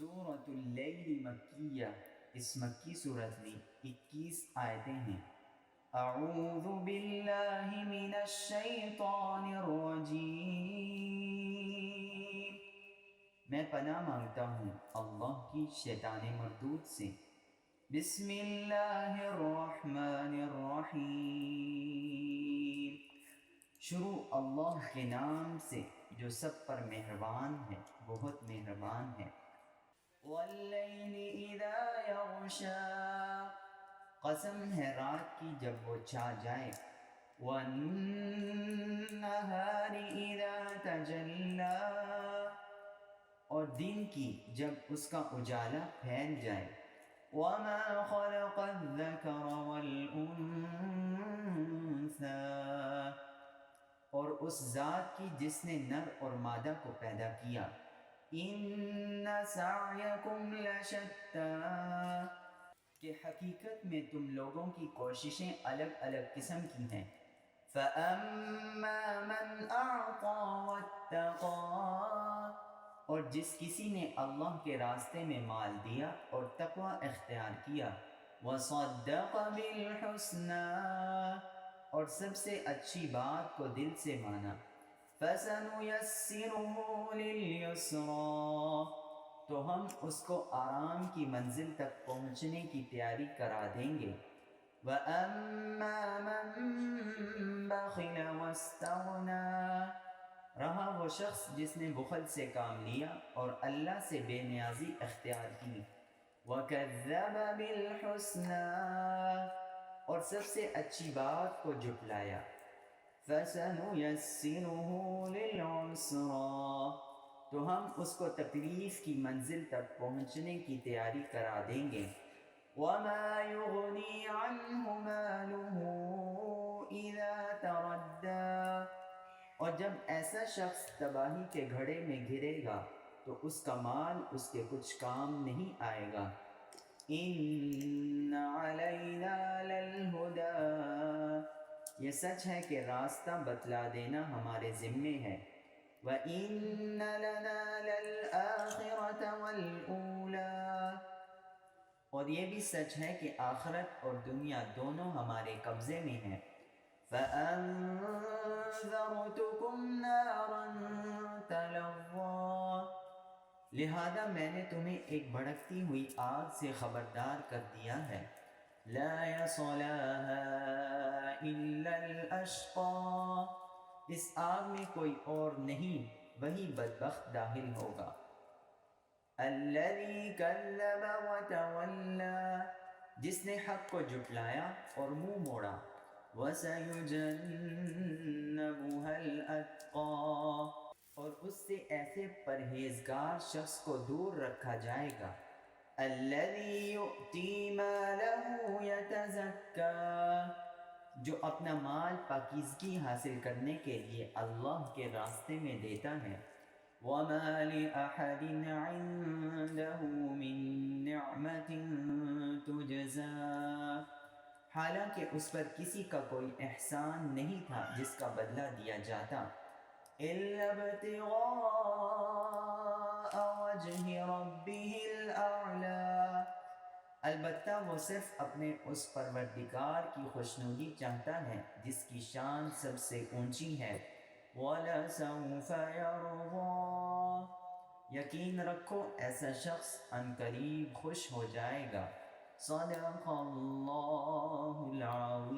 سورۃ اللیل مکیہ، اس مکی صورت میں 21 آیتیں ہیں۔ اعوذ باللہ من الشیطان الرجیم، میں پناہ مانگتا ہوں اللہ کی شیطان مردود سے۔ بسم اللہ الرحمن الرحیم، شروع اللہ کے نام سے جو سب پر مہربان ہے، بہت مہربان ہے۔ واللیل اذا یغشا، قسم ہے رات کی جب وہ چھا جائے۔ والنہار اذا تجلی، اور دن کی جب اس کا اجالا پھیل جائے۔ وما خلق الذکر والانثی، اور اس ذات کی جس نے نر اور مادہ کو پیدا کیا۔ ان سعیکم لشتی، کہ حقیقت میں تم لوگوں کی کوششیں الگ الگ قسم کی ہیں۔ فَأَمَّا مَنْ أَعْطَى وَاتَّقَى، اور جس کسی نے اللہ کے راستے میں مال دیا اور تقوی اختیار کیا۔ وَصَدَّقَ بِالْحُسْنَى، اور سب سے اچھی بات کو دل سے مانا۔ فَسَنُيَسِّرُهُ لِلْيُسْرَى، تو ہم اس کو آرام کی منزل تک پہنچنے کی تیاری کرا دیں گے۔ وَأَمَّا مَن بَخِلَ وَاسْتَغْنَى، رہا وہ شخص جس نے بخل سے کام لیا اور اللہ سے بے نیازی اختیار کی۔ وَكَذَّبَ بِالْحُسْنَى، اور سب سے اچھی بات کو جھٹلایا۔ فَسَنُيَسِّرُهُ لِلْعُسْرَى، تو ہم اس کو تکلیف کی منزل تک پہنچنے کی تیاری کرا دیں گے۔ وَمَا يُغْنِي عَنْهُ مَالُهُ إِذَا تَرَدَّى، اور جب ایسا شخص تباہی کے گھڑے میں گرے گا تو اس کا مال اس کے کچھ کام نہیں آئے گا۔ إِنَّ عَلَيْنَا لَلْهُدَى، یہ سچ ہے کہ راستہ بتلا دینا ہمارے ذمے ہے۔ وَإِنَّ لَنَا لَلْآخِرَةَ وَالْأُولَى، اور یہ بھی سچ ہے کہ آخرت اور دنیا دونوں ہمارے قبضے میں ہیں۔ فَأَنذَرْتُكُمْ نَارًا تَلَظَّىٰ، لہذا میں نے تمہیں ایک بھڑکتی ہوئی آگ سے خبردار کر دیا ہے۔ لَا يَصْلَاهَا إِلَّا الْأَشْقَى، اس آگ میں کوئی اور نہیں، وہی بدبخت داخل ہوگا۔ الَّذِي كَذَّبَ وَتَوَلَّىٰ، جس نے حق کو جھٹلایا اور منہ موڑا۔ وَسَيُجَنَّبُهَا الْأَتْقَى، اور اس سے ایسے پرہیزگار شخص کو دور رکھا جائے گا۔ الَّذِي يُؤْتِي مَالَهُ يَتَزَكَّىٰ، جو اپنا مال پاکیزگی حاصل کرنے کے لیے اللہ کے راستے میں دیتا ہے۔ وَمَا لِأَحَدٍ عِندَهُ مِن نِّعْمَةٍ تُجْزَىٰ، حالانکہ اس پر کسی کا کوئی احسان نہیں تھا جس کا بدلہ دیا جاتا۔ إِلَّا ابْتِغَاءَ وَجْهِ رَبِّهِ الْأَعْلَىٰ، البتہ وہ صرف اپنے اس پروردگار کی خوشنودی چاہتا ہے جس کی شان سب سے اونچی ہے۔ وَلَسَوْفَ يَرْضَىٰ، یقین رکھو ایسا شخص عنقریب خوش ہو جائے گا۔ صدق اللہ العظیم۔